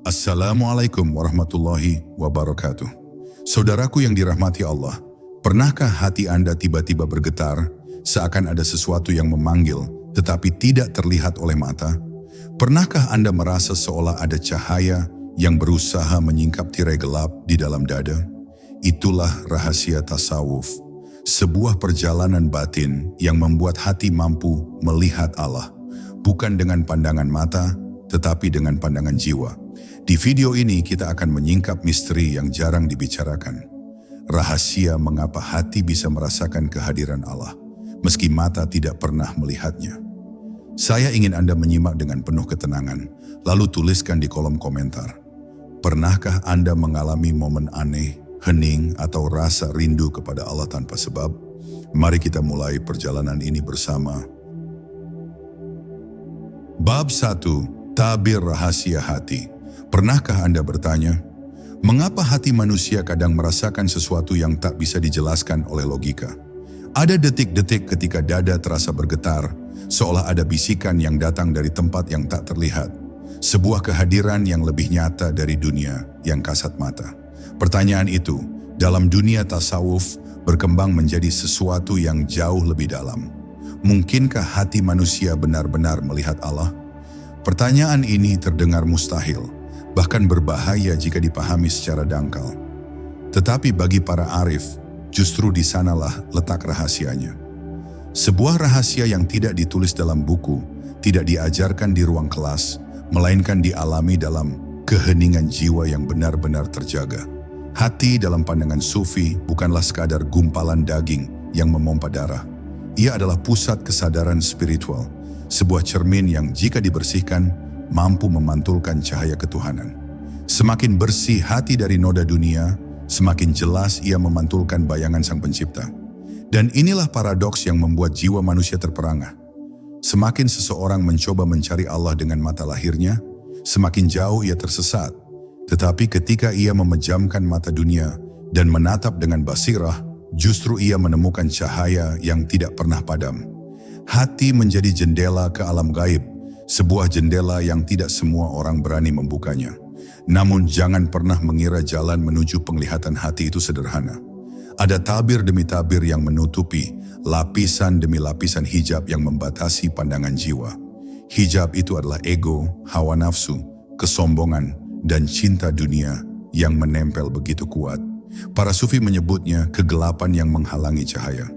Assalamualaikum warahmatullahi wabarakatuh. Saudaraku yang dirahmati Allah, pernahkah hati Anda tiba-tiba bergetar seakan ada sesuatu yang memanggil tetapi tidak terlihat oleh mata? Pernahkah Anda merasa seolah ada cahaya yang berusaha menyingkap tirai gelap di dalam dada? Itulah rahasia tasawuf, sebuah perjalanan batin yang membuat hati mampu melihat Allah, bukan dengan pandangan mata, tetapi dengan pandangan jiwa. Di video ini kita akan menyingkap misteri yang jarang dibicarakan. Rahasia mengapa hati bisa merasakan kehadiran Allah, meski mata tidak pernah melihatnya. Saya ingin Anda menyimak dengan penuh ketenangan, lalu tuliskan di kolom komentar. Pernahkah Anda mengalami momen aneh, hening, atau rasa rindu kepada Allah tanpa sebab? Mari kita mulai perjalanan ini bersama. Bab 1. Tabir rahasia hati. Pernahkah Anda bertanya, mengapa hati manusia kadang merasakan sesuatu yang tak bisa dijelaskan oleh logika? Ada detik-detik ketika dada terasa bergetar, seolah ada bisikan yang datang dari tempat yang tak terlihat. Sebuah kehadiran yang lebih nyata dari dunia yang kasat mata. Pertanyaan itu, dalam dunia tasawuf, berkembang menjadi sesuatu yang jauh lebih dalam. Mungkinkah hati manusia benar-benar melihat Allah? Pertanyaan ini terdengar mustahil, bahkan berbahaya jika dipahami secara dangkal. Tetapi bagi para arif, justru di sanalah letak rahasianya. Sebuah rahasia yang tidak ditulis dalam buku, tidak diajarkan di ruang kelas, melainkan dialami dalam keheningan jiwa yang benar-benar terjaga. Hati dalam pandangan sufi bukanlah sekadar gumpalan daging yang memompa darah. Ia adalah pusat kesadaran spiritual, sebuah cermin yang jika dibersihkan, mampu memantulkan cahaya ketuhanan. Semakin bersih hati dari noda dunia, semakin jelas ia memantulkan bayangan Sang Pencipta. Dan inilah paradoks yang membuat jiwa manusia terperangah. Semakin seseorang mencoba mencari Allah dengan mata lahirnya, semakin jauh ia tersesat. Tetapi ketika ia memejamkan mata dunia dan menatap dengan basirah, justru ia menemukan cahaya yang tidak pernah padam. Hati menjadi jendela ke alam gaib, sebuah jendela yang tidak semua orang berani membukanya. Namun jangan pernah mengira jalan menuju penglihatan hati itu sederhana. Ada tabir demi tabir yang menutupi, lapisan demi lapisan hijab yang membatasi pandangan jiwa. Hijab itu adalah ego, hawa nafsu, kesombongan, dan cinta dunia yang menempel begitu kuat. Para sufi menyebutnya kegelapan yang menghalangi cahaya.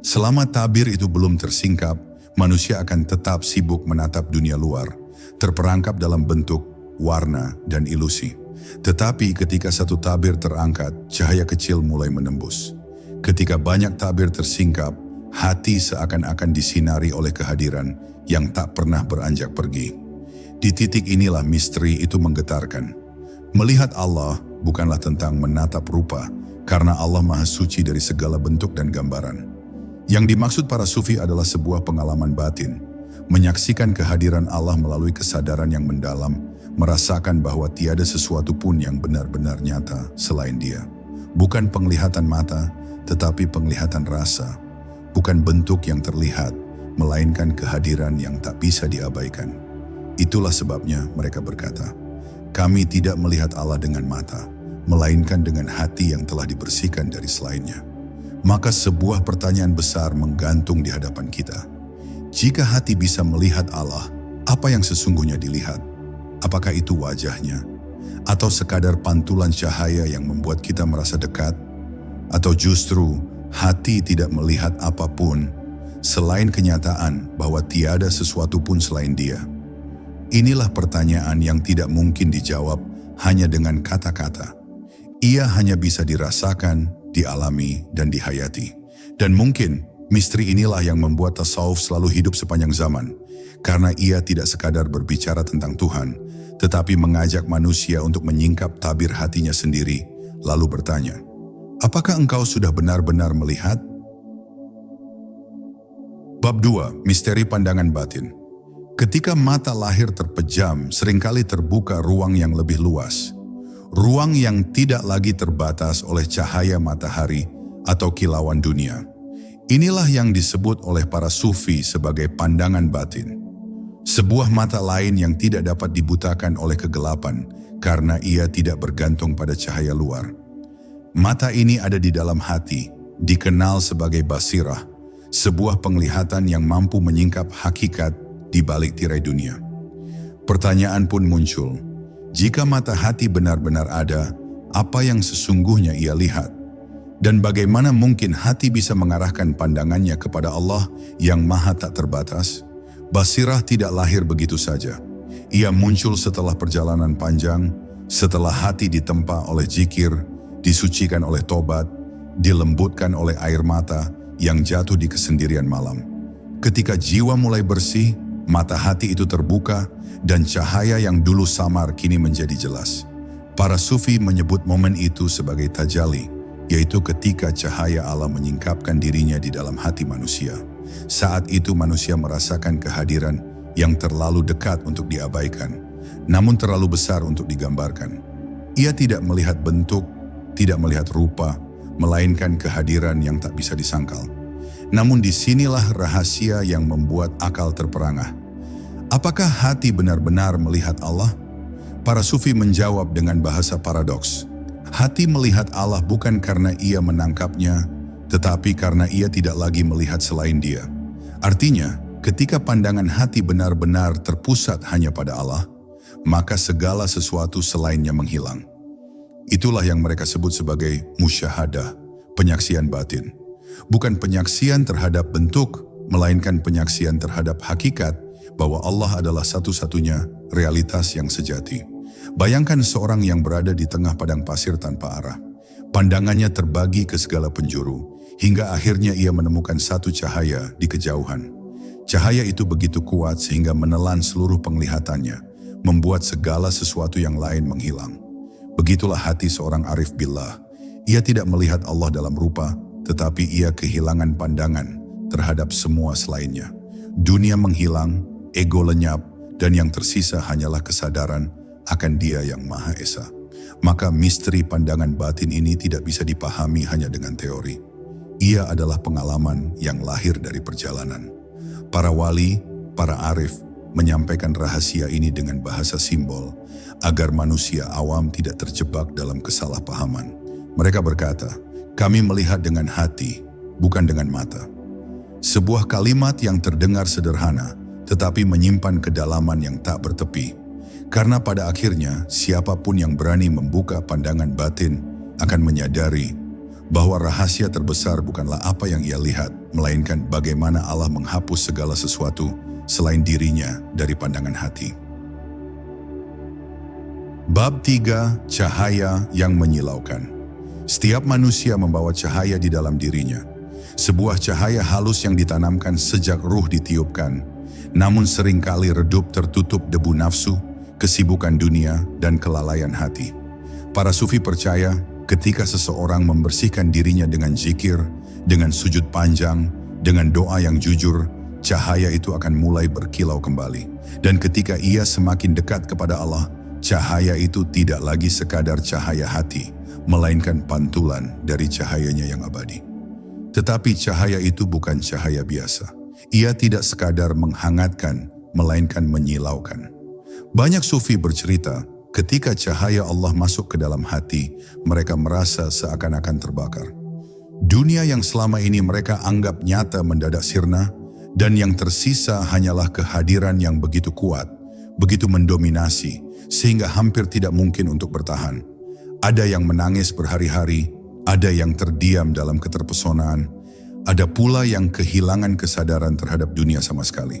Selama tabir itu belum tersingkap, manusia akan tetap sibuk menatap dunia luar, terperangkap dalam bentuk, warna, dan ilusi. Tetapi ketika satu tabir terangkat, cahaya kecil mulai menembus. Ketika banyak tabir tersingkap, hati seakan-akan disinari oleh kehadiran yang tak pernah beranjak pergi. Di titik inilah misteri itu menggetarkan. Melihat Allah bukanlah tentang menatap rupa, karena Allah Maha Suci dari segala bentuk dan gambaran. Yang dimaksud para sufi adalah sebuah pengalaman batin, menyaksikan kehadiran Allah melalui kesadaran yang mendalam, merasakan bahwa tiada sesuatu pun yang benar-benar nyata selain Dia. Bukan penglihatan mata, tetapi penglihatan rasa. Bukan bentuk yang terlihat, melainkan kehadiran yang tak bisa diabaikan. Itulah sebabnya mereka berkata, kami tidak melihat Allah dengan mata, melainkan dengan hati yang telah dibersihkan dari selainnya. Maka sebuah pertanyaan besar menggantung di hadapan kita. Jika hati bisa melihat Allah, apa yang sesungguhnya dilihat? Apakah itu wajahnya? Atau sekadar pantulan cahaya yang membuat kita merasa dekat? Atau justru hati tidak melihat apapun selain kenyataan bahwa tiada sesuatu pun selain Dia? Inilah pertanyaan yang tidak mungkin dijawab hanya dengan kata-kata. Ia hanya bisa dirasakan, dialami, dan dihayati. Dan mungkin misteri inilah yang membuat tasawuf selalu hidup sepanjang zaman. Karena ia tidak sekadar berbicara tentang Tuhan, tetapi mengajak manusia untuk menyingkap tabir hatinya sendiri, lalu bertanya, apakah engkau sudah benar-benar melihat? Bab 2. Misteri pandangan batin. Ketika mata lahir terpejam, seringkali terbuka ruang yang lebih luas. Ruang yang tidak lagi terbatas oleh cahaya matahari atau kilauan dunia. Inilah yang disebut oleh para sufi sebagai pandangan batin. Sebuah mata lain yang tidak dapat dibutakan oleh kegelapan karena ia tidak bergantung pada cahaya luar. Mata ini ada di dalam hati, dikenal sebagai basirah, sebuah penglihatan yang mampu menyingkap hakikat di balik tirai dunia. Pertanyaan pun muncul, jika mata hati benar-benar ada, apa yang sesungguhnya ia lihat? Dan bagaimana mungkin hati bisa mengarahkan pandangannya kepada Allah yang maha tak terbatas? Basirah tidak lahir begitu saja. Ia muncul setelah perjalanan panjang, setelah hati ditempa oleh zikir, disucikan oleh tobat, dilembutkan oleh air mata yang jatuh di kesendirian malam. Ketika jiwa mulai bersih, mata hati itu terbuka dan cahaya yang dulu samar kini menjadi jelas. Para sufi menyebut momen itu sebagai tajalli, yaitu ketika cahaya Allah menyingkapkan dirinya di dalam hati manusia. Saat itu manusia merasakan kehadiran yang terlalu dekat untuk diabaikan, namun terlalu besar untuk digambarkan. Ia tidak melihat bentuk, tidak melihat rupa, melainkan kehadiran yang tak bisa disangkal. Namun disinilah rahasia yang membuat akal terperangah. Apakah hati benar-benar melihat Allah? Para sufi menjawab dengan bahasa paradoks. Hati melihat Allah bukan karena ia menangkapnya, tetapi karena ia tidak lagi melihat selain Dia. Artinya, ketika pandangan hati benar-benar terpusat hanya pada Allah, maka segala sesuatu selainnya menghilang. Itulah yang mereka sebut sebagai musyahadah, penyaksian batin. Bukan penyaksian terhadap bentuk, melainkan penyaksian terhadap hakikat bahwa Allah adalah satu-satunya realitas yang sejati. Bayangkan seorang yang berada di tengah padang pasir tanpa arah. Pandangannya terbagi ke segala penjuru, hingga akhirnya ia menemukan satu cahaya di kejauhan. Cahaya itu begitu kuat sehingga menelan seluruh penglihatannya, membuat segala sesuatu yang lain menghilang. Begitulah hati seorang arif billah. Ia tidak melihat Allah dalam rupa, tetapi ia kehilangan pandangan terhadap semua selainnya. Dunia menghilang, ego lenyap, dan yang tersisa hanyalah kesadaran akan Dia yang Maha Esa. Maka misteri pandangan batin ini tidak bisa dipahami hanya dengan teori. Ia adalah pengalaman yang lahir dari perjalanan. Para wali, para arif menyampaikan rahasia ini dengan bahasa simbol agar manusia awam tidak terjebak dalam kesalahpahaman. Mereka berkata, "Kami melihat dengan hati, bukan dengan mata." Sebuah kalimat yang terdengar sederhana, tetapi menyimpan kedalaman yang tak bertepi. Karena pada akhirnya, siapapun yang berani membuka pandangan batin akan menyadari bahwa rahasia terbesar bukanlah apa yang ia lihat, melainkan bagaimana Allah menghapus segala sesuatu selain dirinya dari pandangan hati. Bab 3. Cahaya yang menyilaukan. Setiap manusia membawa cahaya di dalam dirinya. Sebuah cahaya halus yang ditanamkan sejak ruh ditiupkan, namun seringkali redup tertutup debu nafsu, kesibukan dunia, dan kelalaian hati. Para sufi percaya ketika seseorang membersihkan dirinya dengan zikir, dengan sujud panjang, dengan doa yang jujur, cahaya itu akan mulai berkilau kembali. Dan ketika ia semakin dekat kepada Allah, cahaya itu tidak lagi sekadar cahaya hati, melainkan pantulan dari cahayanya yang abadi. Tetapi cahaya itu bukan cahaya biasa. Ia tidak sekadar menghangatkan, melainkan menyilaukan. Banyak sufi bercerita, ketika cahaya Allah masuk ke dalam hati, mereka merasa seakan-akan terbakar. Dunia yang selama ini mereka anggap nyata mendadak sirna, dan yang tersisa hanyalah kehadiran yang begitu kuat, begitu mendominasi, sehingga hampir tidak mungkin untuk bertahan. Ada yang menangis berhari-hari, ada yang terdiam dalam keterpesonaan, ada pula yang kehilangan kesadaran terhadap dunia sama sekali.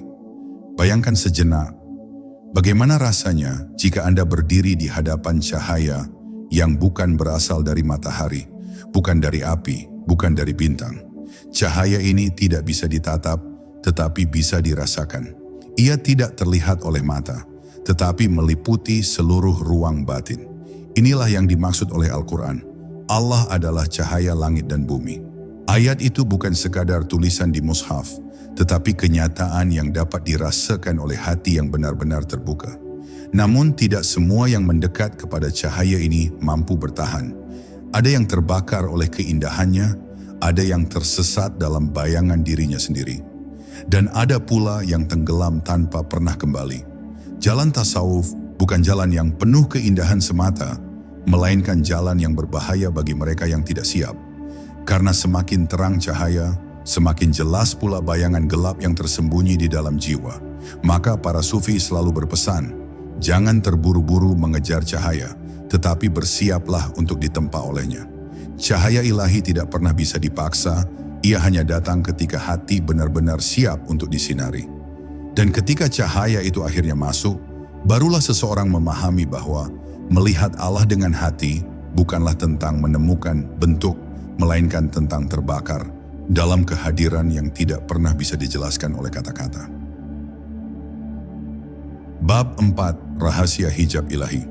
Bayangkan sejenak, bagaimana rasanya jika Anda berdiri di hadapan cahaya yang bukan berasal dari matahari, bukan dari api, bukan dari bintang. Cahaya ini tidak bisa ditatap, tetapi bisa dirasakan. Ia tidak terlihat oleh mata, tetapi meliputi seluruh ruang batin. Inilah yang dimaksud oleh Al-Quran. Allah adalah cahaya langit dan bumi. Ayat itu bukan sekadar tulisan di mushaf, tetapi kenyataan yang dapat dirasakan oleh hati yang benar-benar terbuka. Namun tidak semua yang mendekat kepada cahaya ini mampu bertahan. Ada yang terbakar oleh keindahannya, ada yang tersesat dalam bayangan dirinya sendiri. Dan ada pula yang tenggelam tanpa pernah kembali. Jalan tasawuf bukan jalan yang penuh keindahan semata, melainkan jalan yang berbahaya bagi mereka yang tidak siap. Karena semakin terang cahaya, semakin jelas pula bayangan gelap yang tersembunyi di dalam jiwa. Maka para sufi selalu berpesan, jangan terburu-buru mengejar cahaya, tetapi bersiaplah untuk ditempa olehnya. Cahaya ilahi tidak pernah bisa dipaksa, ia hanya datang ketika hati benar-benar siap untuk disinari. Dan ketika cahaya itu akhirnya masuk, barulah seseorang memahami bahwa melihat Allah dengan hati bukanlah tentang menemukan bentuk, melainkan tentang terbakar dalam kehadiran yang tidak pernah bisa dijelaskan oleh kata-kata. Bab 4. Rahasia hijab ilahi.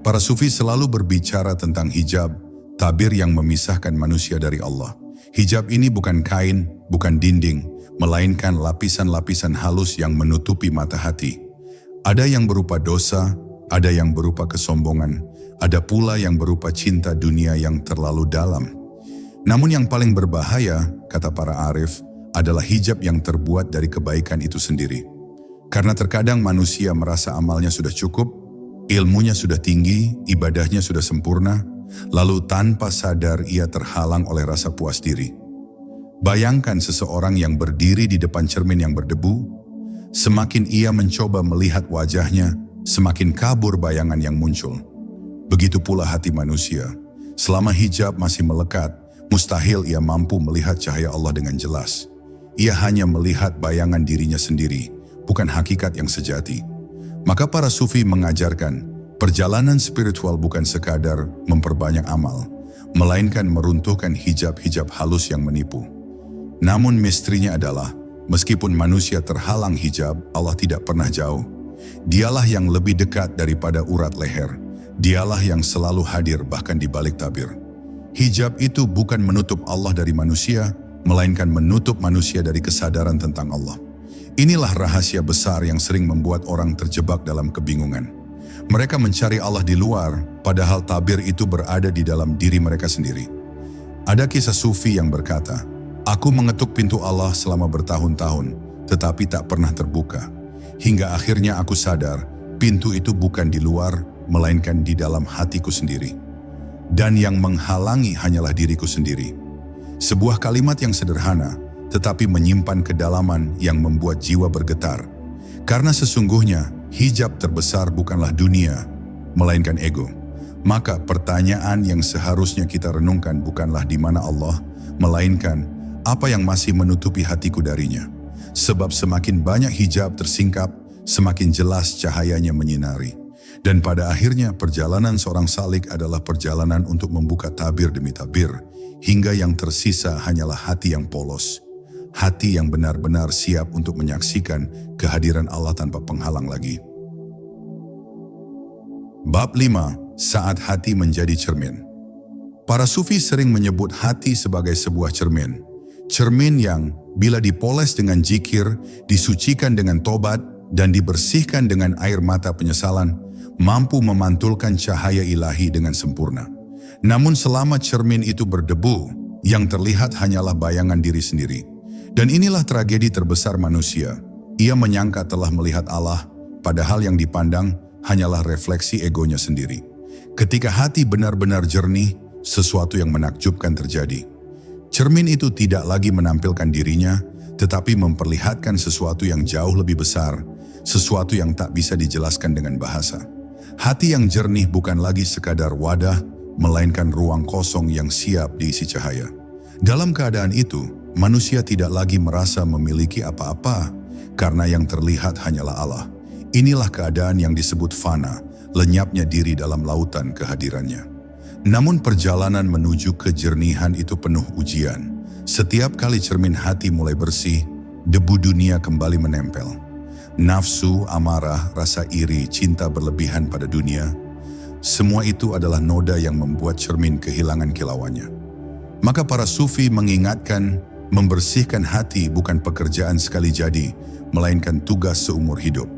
Para sufi selalu berbicara tentang hijab, tabir yang memisahkan manusia dari Allah. Hijab ini bukan kain, bukan dinding, melainkan lapisan-lapisan halus yang menutupi mata hati. Ada yang berupa dosa, ada yang berupa kesombongan, ada pula yang berupa cinta dunia yang terlalu dalam. Namun yang paling berbahaya, kata para arif, adalah hijab yang terbuat dari kebaikan itu sendiri. Karena terkadang manusia merasa amalnya sudah cukup, ilmunya sudah tinggi, ibadahnya sudah sempurna, lalu tanpa sadar ia terhalang oleh rasa puas diri. Bayangkan seseorang yang berdiri di depan cermin yang berdebu, semakin ia mencoba melihat wajahnya, semakin kabur bayangan yang muncul. Begitu pula hati manusia. Selama hijab masih melekat, mustahil ia mampu melihat cahaya Allah dengan jelas. Ia hanya melihat bayangan dirinya sendiri, bukan hakikat yang sejati. Maka para sufi mengajarkan, perjalanan spiritual bukan sekadar memperbanyak amal, melainkan meruntuhkan hijab-hijab halus yang menipu. Namun misterinya adalah, meskipun manusia terhalang hijab, Allah tidak pernah jauh. Dialah yang lebih dekat daripada urat leher. Dialah yang selalu hadir bahkan di balik tabir. Hijab itu bukan menutup Allah dari manusia, melainkan menutup manusia dari kesadaran tentang Allah. Inilah rahasia besar yang sering membuat orang terjebak dalam kebingungan. Mereka mencari Allah di luar, padahal tabir itu berada di dalam diri mereka sendiri. Ada kisah sufi yang berkata, aku mengetuk pintu Allah selama bertahun-tahun, tetapi tak pernah terbuka. Hingga akhirnya aku sadar, pintu itu bukan di luar, melainkan di dalam hatiku sendiri. Dan yang menghalangi hanyalah diriku sendiri. Sebuah kalimat yang sederhana, tetapi menyimpan kedalaman yang membuat jiwa bergetar. Karena sesungguhnya, hijab terbesar bukanlah dunia, melainkan ego. Maka pertanyaan yang seharusnya kita renungkan bukanlah di mana Allah, melainkan apa yang masih menutupi hatiku darinya. Sebab semakin banyak hijab tersingkap, semakin jelas cahayanya menyinari. Dan pada akhirnya perjalanan seorang salik adalah perjalanan untuk membuka tabir demi tabir, hingga yang tersisa hanyalah hati yang polos. Hati yang benar-benar siap untuk menyaksikan kehadiran Allah tanpa penghalang lagi. Bab 5. Saat hati menjadi cermin. Para sufi sering menyebut hati sebagai sebuah cermin. Cermin yang bila dipoles dengan zikir, disucikan dengan tobat, dan dibersihkan dengan air mata penyesalan, mampu memantulkan cahaya ilahi dengan sempurna. Namun selama cermin itu berdebu, yang terlihat hanyalah bayangan diri sendiri. Dan inilah tragedi terbesar manusia. Ia menyangka telah melihat Allah, padahal yang dipandang hanyalah refleksi egonya sendiri. Ketika hati benar-benar jernih, sesuatu yang menakjubkan terjadi. Cermin itu tidak lagi menampilkan dirinya, tetapi memperlihatkan sesuatu yang jauh lebih besar, sesuatu yang tak bisa dijelaskan dengan bahasa. Hati yang jernih bukan lagi sekadar wadah, melainkan ruang kosong yang siap diisi cahaya. Dalam keadaan itu, manusia tidak lagi merasa memiliki apa-apa, karena yang terlihat hanyalah Allah. Inilah keadaan yang disebut fana, lenyapnya diri dalam lautan kehadirannya. Namun perjalanan menuju kejernihan itu penuh ujian. Setiap kali cermin hati mulai bersih, debu dunia kembali menempel. Nafsu, amarah, rasa iri, cinta berlebihan pada dunia, semua itu adalah noda yang membuat cermin kehilangan kilauannya. Maka para sufi mengingatkan, membersihkan hati bukan pekerjaan sekali jadi, melainkan tugas seumur hidup.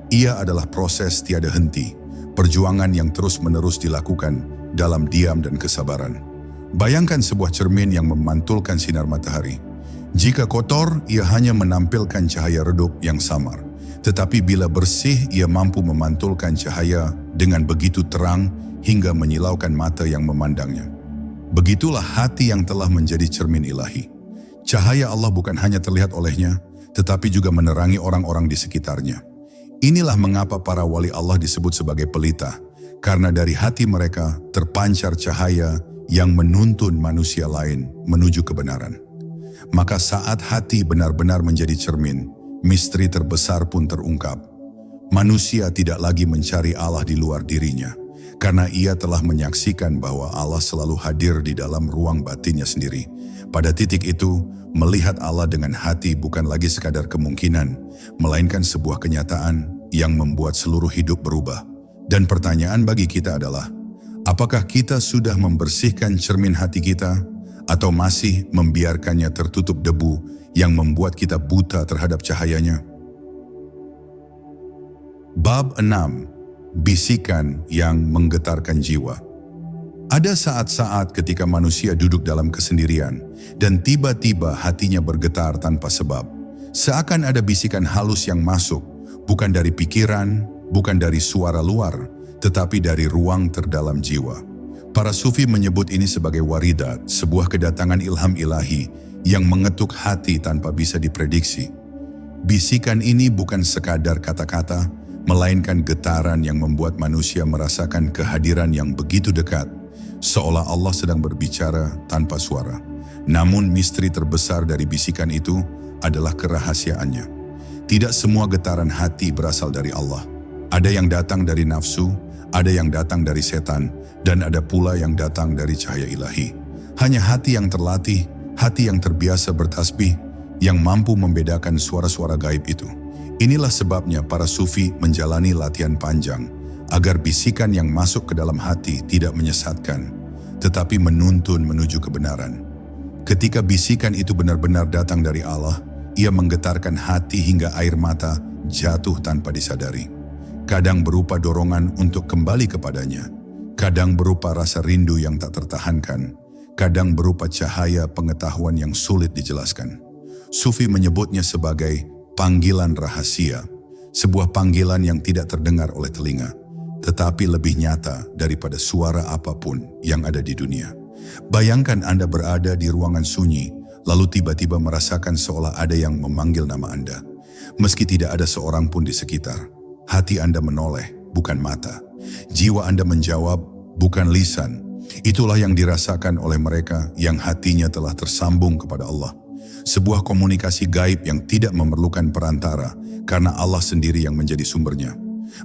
Ia adalah proses tiada henti, perjuangan yang terus-menerus dilakukan dalam diam dan kesabaran. Bayangkan sebuah cermin yang memantulkan sinar matahari. Jika kotor, ia hanya menampilkan cahaya redup yang samar. Tetapi bila bersih, ia mampu memantulkan cahaya dengan begitu terang hingga menyilaukan mata yang memandangnya. Begitulah hati yang telah menjadi cermin ilahi. Cahaya Allah bukan hanya terlihat olehnya, tetapi juga menerangi orang-orang di sekitarnya. Inilah mengapa para wali Allah disebut sebagai pelita, karena dari hati mereka terpancar cahaya yang menuntun manusia lain menuju kebenaran. Maka saat hati benar-benar menjadi cermin, misteri terbesar pun terungkap. Manusia tidak lagi mencari Allah di luar dirinya, karena ia telah menyaksikan bahwa Allah selalu hadir di dalam ruang batinnya sendiri. Pada titik itu, melihat Allah dengan hati bukan lagi sekadar kemungkinan, melainkan sebuah kenyataan yang membuat seluruh hidup berubah. Dan pertanyaan bagi kita adalah, apakah kita sudah membersihkan cermin hati kita, atau masih membiarkannya tertutup debu yang membuat kita buta terhadap cahayanya? Bab 6. Bisikan yang menggetarkan jiwa. Ada saat-saat ketika manusia duduk dalam kesendirian dan tiba-tiba hatinya bergetar tanpa sebab. Seakan ada bisikan halus yang masuk, bukan dari pikiran, bukan dari suara luar, tetapi dari ruang terdalam jiwa. Para sufi menyebut ini sebagai waridat, sebuah kedatangan ilham ilahi yang mengetuk hati tanpa bisa diprediksi. Bisikan ini bukan sekadar kata-kata, melainkan getaran yang membuat manusia merasakan kehadiran yang begitu dekat, seolah Allah sedang berbicara tanpa suara. Namun misteri terbesar dari bisikan itu adalah kerahasiaannya. Tidak semua getaran hati berasal dari Allah. Ada yang datang dari nafsu, ada yang datang dari setan, dan ada pula yang datang dari cahaya ilahi. Hanya hati yang terlatih, hati yang terbiasa bertasbih, yang mampu membedakan suara-suara gaib itu. Inilah sebabnya para sufi menjalani latihan panjang, agar bisikan yang masuk ke dalam hati tidak menyesatkan, tetapi menuntun menuju kebenaran. Ketika bisikan itu benar-benar datang dari Allah, ia menggetarkan hati hingga air mata jatuh tanpa disadari. Kadang berupa dorongan untuk kembali kepadanya, kadang berupa rasa rindu yang tak tertahankan, kadang berupa cahaya pengetahuan yang sulit dijelaskan. Sufi menyebutnya sebagai panggilan rahasia, sebuah panggilan yang tidak terdengar oleh telinga, tetapi lebih nyata daripada suara apapun yang ada di dunia. Bayangkan Anda berada di ruangan sunyi, lalu tiba-tiba merasakan seolah ada yang memanggil nama Anda. Meski tidak ada seorang pun di sekitar, hati Anda menoleh, bukan mata. Jiwa Anda menjawab, bukan lisan. Itulah yang dirasakan oleh mereka yang hatinya telah tersambung kepada Allah. Sebuah komunikasi gaib yang tidak memerlukan perantara, karena Allah sendiri yang menjadi sumbernya.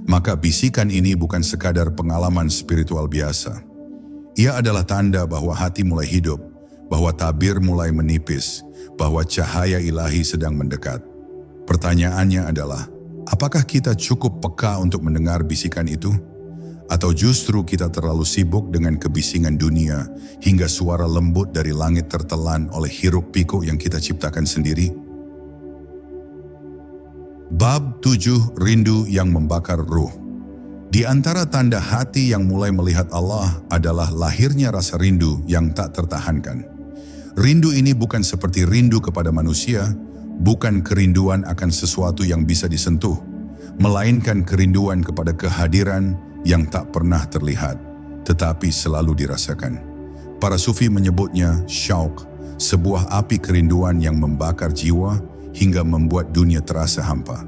Maka bisikan ini bukan sekadar pengalaman spiritual biasa. Ia adalah tanda bahwa hati mulai hidup, bahwa tabir mulai menipis, bahwa cahaya ilahi sedang mendekat. Pertanyaannya adalah, apakah kita cukup peka untuk mendengar bisikan itu? Atau justru kita terlalu sibuk dengan kebisingan dunia hingga suara lembut dari langit tertelan oleh hiruk-pikuk yang kita ciptakan sendiri? Bab 7. Rindu yang membakar ruh. Di antara tanda hati yang mulai melihat Allah adalah lahirnya rasa rindu yang tak tertahankan. Rindu ini bukan seperti rindu kepada manusia, bukan kerinduan akan sesuatu yang bisa disentuh, melainkan kerinduan kepada kehadiran yang tak pernah terlihat, tetapi selalu dirasakan. Para sufi menyebutnya syauq, sebuah api kerinduan yang membakar jiwa hingga membuat dunia terasa hampa.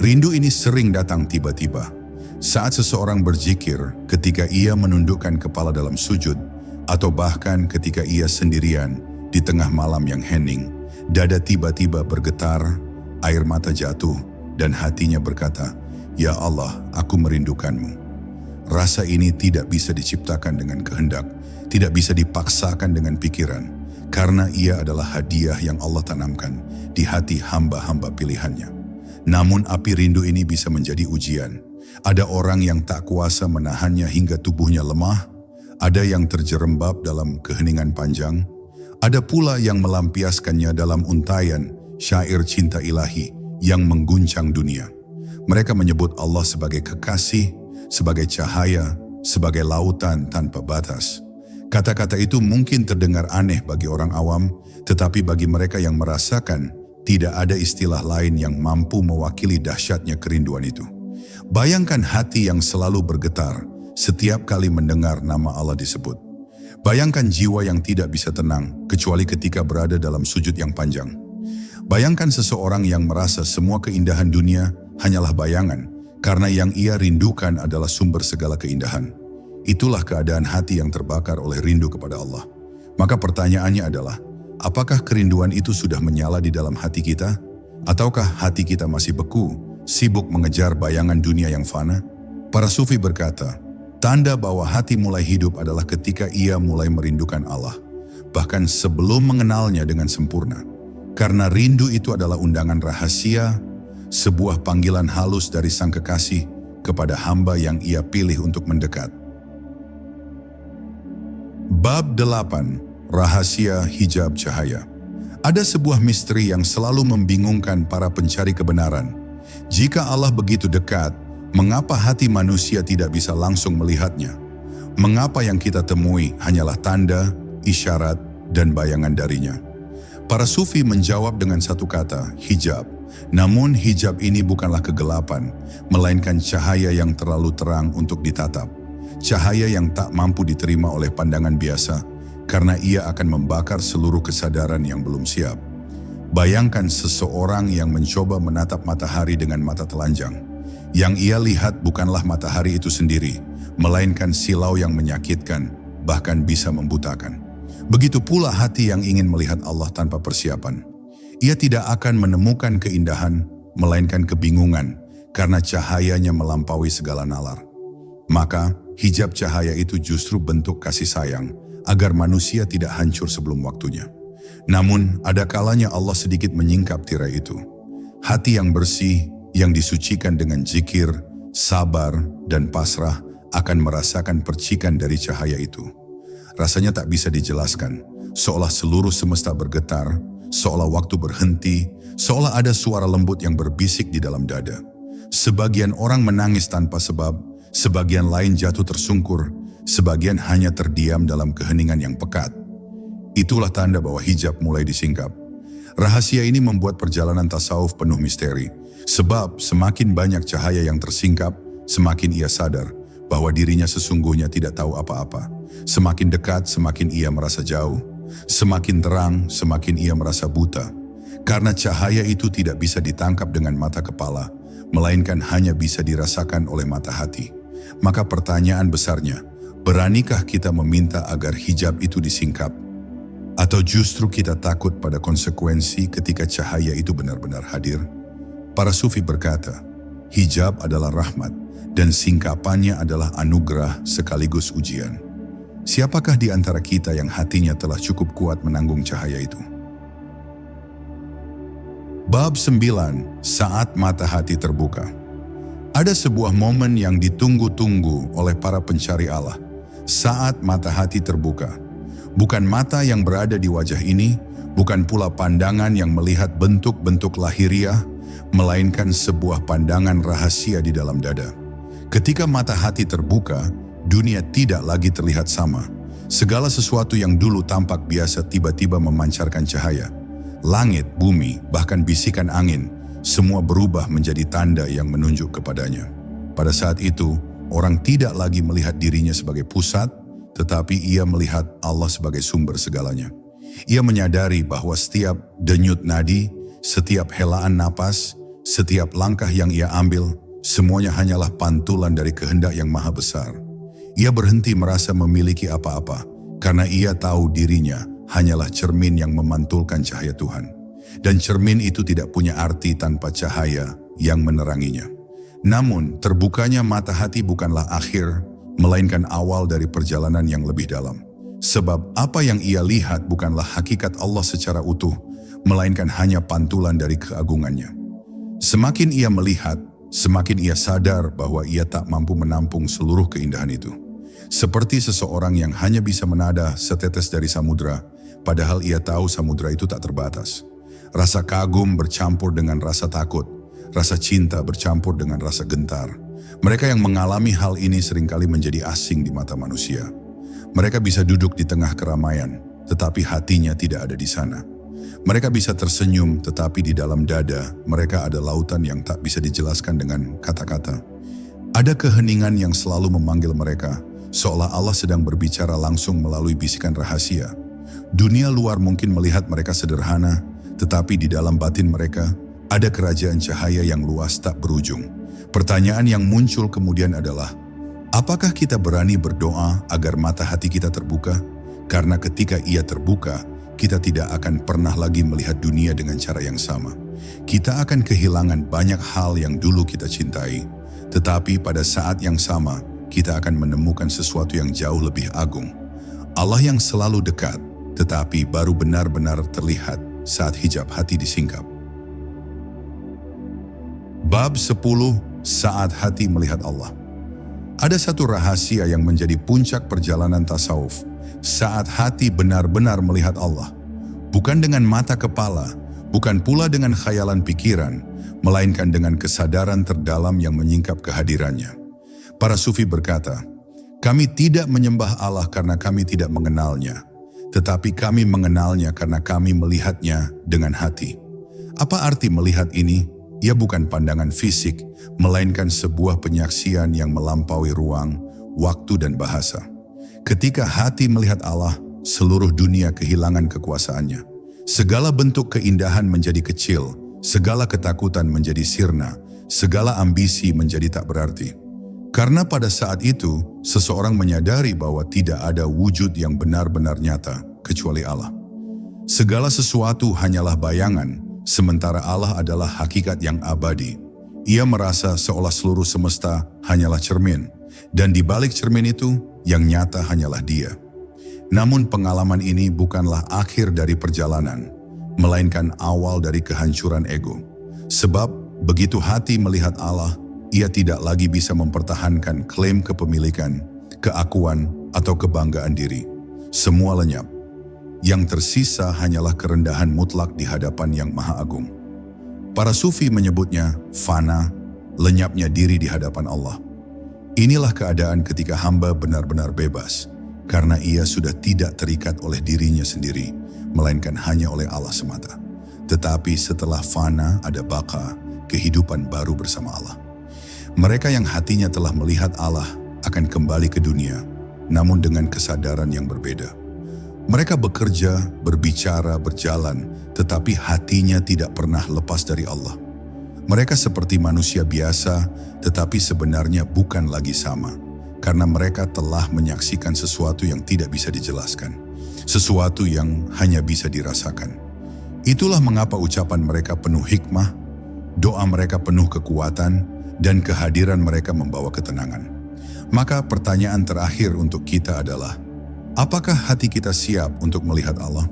Rindu ini sering datang tiba-tiba. Saat seseorang berzikir, ketika ia menundukkan kepala dalam sujud, atau bahkan ketika ia sendirian di tengah malam yang hening, dada tiba-tiba bergetar, air mata jatuh, dan hatinya berkata, "Ya Allah, aku merindukanmu." Rasa ini tidak bisa diciptakan dengan kehendak, tidak bisa dipaksakan dengan pikiran, karena ia adalah hadiah yang Allah tanamkan di hati hamba-hamba pilihannya. Namun api rindu ini bisa menjadi ujian. Ada orang yang tak kuasa menahannya hingga tubuhnya lemah, ada yang terjerembab dalam keheningan panjang, ada pula yang melampiaskannya dalam untayan syair cinta ilahi yang mengguncang dunia. Mereka menyebut Allah sebagai kekasih, sebagai cahaya, sebagai lautan tanpa batas. Kata-kata itu mungkin terdengar aneh bagi orang awam, tetapi bagi mereka yang merasakan, tidak ada istilah lain yang mampu mewakili dahsyatnya kerinduan itu. Bayangkan hati yang selalu bergetar setiap kali mendengar nama Allah disebut. Bayangkan jiwa yang tidak bisa tenang, kecuali ketika berada dalam sujud yang panjang. Bayangkan seseorang yang merasa semua keindahan dunia hanyalah bayangan, karena yang ia rindukan adalah sumber segala keindahan. Itulah keadaan hati yang terbakar oleh rindu kepada Allah. Maka pertanyaannya adalah, apakah kerinduan itu sudah menyala di dalam hati kita? Ataukah hati kita masih beku, sibuk mengejar bayangan dunia yang fana? Para sufi berkata, tanda bahwa hati mulai hidup adalah ketika ia mulai merindukan Allah, bahkan sebelum mengenalnya dengan sempurna. Karena rindu itu adalah undangan rahasia, sebuah panggilan halus dari Sang Kekasih kepada hamba yang ia pilih untuk mendekat. Bab 8. Rahasia hijab cahaya. Ada sebuah misteri yang selalu membingungkan para pencari kebenaran. Jika Allah begitu dekat, mengapa hati manusia tidak bisa langsung melihatnya? Mengapa yang kita temui hanyalah tanda, isyarat, dan bayangan darinya? Para sufi menjawab dengan satu kata, hijab. Namun hijab ini bukanlah kegelapan, melainkan cahaya yang terlalu terang untuk ditatap. Cahaya yang tak mampu diterima oleh pandangan biasa, karena ia akan membakar seluruh kesadaran yang belum siap. Bayangkan seseorang yang mencoba menatap matahari dengan mata telanjang. Yang ia lihat bukanlah matahari itu sendiri, melainkan silau yang menyakitkan, bahkan bisa membutakan. Begitu pula hati yang ingin melihat Allah tanpa persiapan. Ia tidak akan menemukan keindahan, melainkan kebingungan, karena cahayanya melampaui segala nalar. Maka, hijab cahaya itu justru bentuk kasih sayang, agar manusia tidak hancur sebelum waktunya. Namun, ada kalanya Allah sedikit menyingkap tirai itu. Hati yang bersih, yang disucikan dengan zikir, sabar, dan pasrah, akan merasakan percikan dari cahaya itu. Rasanya tak bisa dijelaskan, seolah seluruh semesta bergetar, seolah waktu berhenti, seolah ada suara lembut yang berbisik di dalam dada. Sebagian orang menangis tanpa sebab, sebagian lain jatuh tersungkur, sebagian hanya terdiam dalam keheningan yang pekat. Itulah tanda bahwa hijab mulai disingkap. Rahasia ini membuat perjalanan tasawuf penuh misteri, sebab semakin banyak cahaya yang tersingkap, semakin ia sadar bahwa dirinya sesungguhnya tidak tahu apa-apa. Semakin dekat, semakin ia merasa jauh. Semakin terang, semakin ia merasa buta. Karena cahaya itu tidak bisa ditangkap dengan mata kepala, melainkan hanya bisa dirasakan oleh mata hati. Maka pertanyaan besarnya, beranikah kita meminta agar hijab itu disingkap? Atau justru kita takut pada konsekuensi ketika cahaya itu benar-benar hadir? Para sufi berkata, hijab adalah rahmat dan singkapannya adalah anugerah sekaligus ujian. Siapakah di antara kita yang hatinya telah cukup kuat menanggung cahaya itu? Bab 9. Saat mata hati terbuka. Ada sebuah momen yang ditunggu-tunggu oleh para pencari Allah. Saat mata hati terbuka. Bukan mata yang berada di wajah ini, bukan pula pandangan yang melihat bentuk-bentuk lahiriah, melainkan sebuah pandangan rahasia di dalam dada. Ketika mata hati terbuka, dunia tidak lagi terlihat sama. Segala sesuatu yang dulu tampak biasa tiba-tiba memancarkan cahaya. Langit, bumi, bahkan bisikan angin, semua berubah menjadi tanda yang menunjuk kepadanya. Pada saat itu, orang tidak lagi melihat dirinya sebagai pusat, tetapi ia melihat Allah sebagai sumber segalanya. Ia menyadari bahwa setiap denyut nadi, setiap helaan napas, setiap langkah yang ia ambil, semuanya hanyalah pantulan dari kehendak yang maha besar. Ia berhenti merasa memiliki apa-apa, karena ia tahu dirinya hanyalah cermin yang memantulkan cahaya Tuhan. Dan cermin itu tidak punya arti tanpa cahaya yang meneranginya. Namun, terbukanya mata hati bukanlah akhir, melainkan awal dari perjalanan yang lebih dalam. Sebab apa yang ia lihat bukanlah hakikat Allah secara utuh, melainkan hanya pantulan dari keagungannya. Semakin ia melihat, semakin ia sadar bahwa ia tak mampu menampung seluruh keindahan itu. Seperti seseorang yang hanya bisa menada setetes dari samudra, padahal ia tahu samudra itu tak terbatas. Rasa kagum bercampur dengan rasa takut, rasa cinta bercampur dengan rasa gentar. Mereka yang mengalami hal ini seringkali menjadi asing di mata manusia. Mereka bisa duduk di tengah keramaian, tetapi hatinya tidak ada di sana. Mereka bisa tersenyum, tetapi di dalam dada mereka ada lautan yang tak bisa dijelaskan dengan kata-kata. Ada keheningan yang selalu memanggil mereka, seolah Allah sedang berbicara langsung melalui bisikan rahasia. Dunia luar mungkin melihat mereka sederhana, tetapi di dalam batin mereka ada kerajaan cahaya yang luas tak berujung. Pertanyaan yang muncul kemudian adalah, apakah kita berani berdoa agar mata hati kita terbuka? Karena ketika ia terbuka, kita tidak akan pernah lagi melihat dunia dengan cara yang sama. Kita akan kehilangan banyak hal yang dulu kita cintai, tetapi pada saat yang sama, kita akan menemukan sesuatu yang jauh lebih agung. Allah yang selalu dekat, tetapi baru benar-benar terlihat saat hijab hati disingkap. Bab 10, Saat Hati Melihat Allah. Ada satu rahasia yang menjadi puncak perjalanan tasawuf, saat hati benar-benar melihat Allah. Bukan dengan mata kepala, bukan pula dengan khayalan pikiran, melainkan dengan kesadaran terdalam yang menyingkap kehadirannya. Para sufi berkata, kami tidak menyembah Allah karena kami tidak mengenalnya, tetapi kami mengenalnya karena kami melihatnya dengan hati. Apa arti melihat ini? Ia bukan pandangan fisik, melainkan sebuah penyaksian yang melampaui ruang, waktu dan bahasa. Ketika hati melihat Allah, seluruh dunia kehilangan kekuasaannya. Segala bentuk keindahan menjadi kecil, segala ketakutan menjadi sirna, segala ambisi menjadi tak berarti. Karena pada saat itu, seseorang menyadari bahwa tidak ada wujud yang benar-benar nyata, kecuali Allah. Segala sesuatu hanyalah bayangan, sementara Allah adalah hakikat yang abadi. Ia merasa seolah seluruh semesta hanyalah cermin, dan di balik cermin itu, yang nyata hanyalah Dia. Namun pengalaman ini bukanlah akhir dari perjalanan, melainkan awal dari kehancuran ego. Sebab begitu hati melihat Allah, ia tidak lagi bisa mempertahankan klaim kepemilikan, keakuan, atau kebanggaan diri. Semua lenyap. Yang tersisa hanyalah kerendahan mutlak di hadapan Yang Maha Agung. Para sufi menyebutnya fana, lenyapnya diri di hadapan Allah. Inilah keadaan ketika hamba benar-benar bebas, karena ia sudah tidak terikat oleh dirinya sendiri, melainkan hanya oleh Allah semata. Tetapi setelah fana ada baka, kehidupan baru bersama Allah. Mereka yang hatinya telah melihat Allah akan kembali ke dunia, namun dengan kesadaran yang berbeda. Mereka bekerja, berbicara, berjalan, tetapi hatinya tidak pernah lepas dari Allah. Mereka seperti manusia biasa, tetapi sebenarnya bukan lagi sama, karena mereka telah menyaksikan sesuatu yang tidak bisa dijelaskan, sesuatu yang hanya bisa dirasakan. Itulah mengapa ucapan mereka penuh hikmah, doa mereka penuh kekuatan, dan kehadiran mereka membawa ketenangan. Maka pertanyaan terakhir untuk kita adalah, apakah hati kita siap untuk melihat Allah?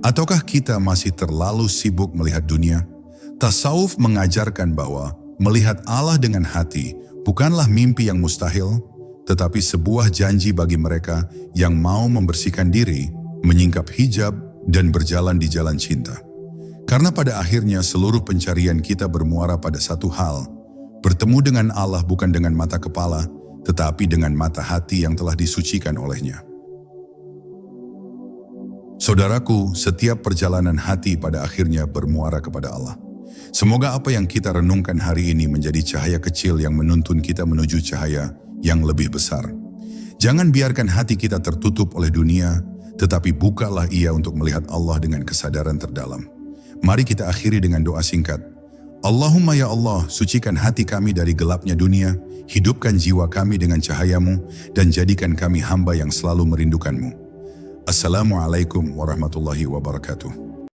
Ataukah kita masih terlalu sibuk melihat dunia? Tasawuf mengajarkan bahwa melihat Allah dengan hati bukanlah mimpi yang mustahil, tetapi sebuah janji bagi mereka yang mau membersihkan diri, menyingkap hijab, dan berjalan di jalan cinta. Karena pada akhirnya seluruh pencarian kita bermuara pada satu hal, bertemu dengan Allah bukan dengan mata kepala, tetapi dengan mata hati yang telah disucikan olehnya. Saudaraku, setiap perjalanan hati pada akhirnya bermuara kepada Allah. Semoga apa yang kita renungkan hari ini menjadi cahaya kecil yang menuntun kita menuju cahaya yang lebih besar. Jangan biarkan hati kita tertutup oleh dunia, tetapi bukalah ia untuk melihat Allah dengan kesadaran terdalam. Mari kita akhiri dengan doa singkat. Allahumma ya Allah, sucikan hati kami dari gelapnya dunia, hidupkan jiwa kami dengan cahayamu, dan jadikan kami hamba yang selalu merindukanmu. Assalamualaikum warahmatullahi wabarakatuh.